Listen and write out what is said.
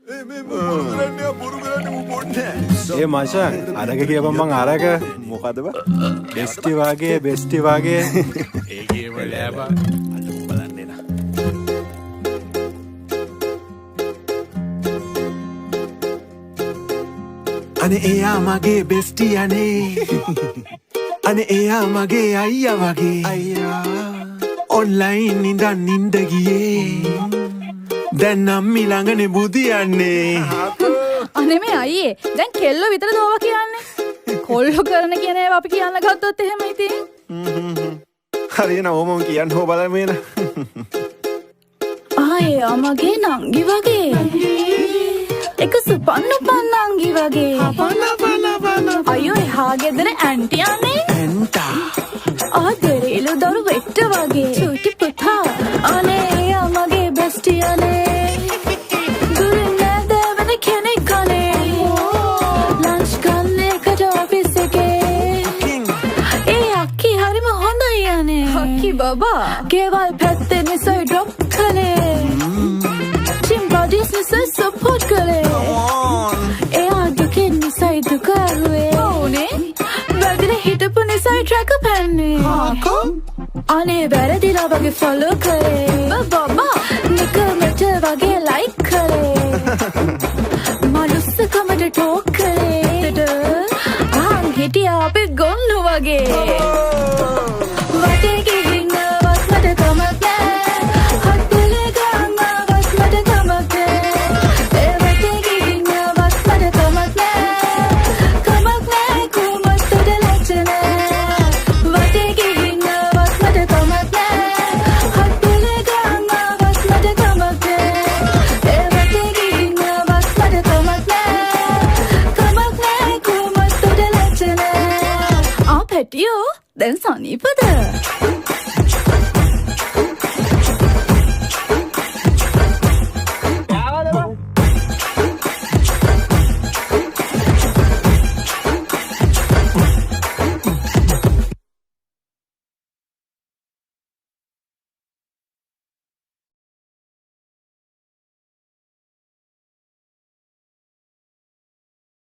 ඒ මචං අරක කියපන් මං අරක මොකද බා බෙස්ටි වගේ ඒකේම ලෑබා අද බලන්නේ නා අනේ එයා මගේ බෙස්ටි අනේ අනේ එයා මගේ අයියා වගේ අයියා ඔන්ලයින් ඉඳන් නින්ද ගියේ දැන් නම් මිලඟනේ බුදියන්නේ අනේ මේ අයියේ දැන් කෙල්ලෝ විතර දෝවා කියන්නේ කොල්ලෝ කරන කියන ඒවා අපි කියන්න ගත්තොත් එහෙම ඉතින් හරියන ඕමම කියන්න හො බලමේන ආයේ මගේ නංගි වගේ එක සුපන්න නංගි වගේ අයියෝ එහා ගෙදර ඇන්ටි අනේ එන්ටා ආදරේලු දරු වෙට්ට වගේ චූටි පුතා අනේ එයා මගේ බෙස්ටි අනේ දුරින් නැදවන කෙනෙක් අනේ ලන්ච් ගන්න එකට ඔෆිස් එකේ ඒ අක්කි හරිම හොඳයි අනේ අක්කි බබා ගෙවල් පැත්තේ නිසයි ඩ්‍රොප් කළේ ජිම් බඩිස් නිසයි සපෝට් කළේ එයා දුකෙන් නිසයි දුක ඇහුවේ ඕනේ වැදිලා හිටපු නිසයි ට්‍රැක පැන්නේ අනේ වැරදිලා වගේ ෆොලෝ කරේ බබා නිකමට වගේ ලයික් කරේ මනුස්සකමට ටෝක් කරේ ආන් හිටියා අපි ගොන්නු වගේ වටේ ගිහින් ආවත් මට කමක් නෑ හත් පෙලේ ගාවත් මට කමක් නෑ ඒ වටේ ගිහින් ආවත් මට කමක් නෑ කොහොමද ලැජ්ජ නෑ වටේ ගිහින් ආවත් මට කමක් නෑ හත් පෙලේ ගාවත් මට කමක් නෑ ඒ වටේ ගිහින් ආවත් මට කමක් නෑ කොහොමද ලැජ්ජ නෑ ආ පැටියෝ දැන් සනීපද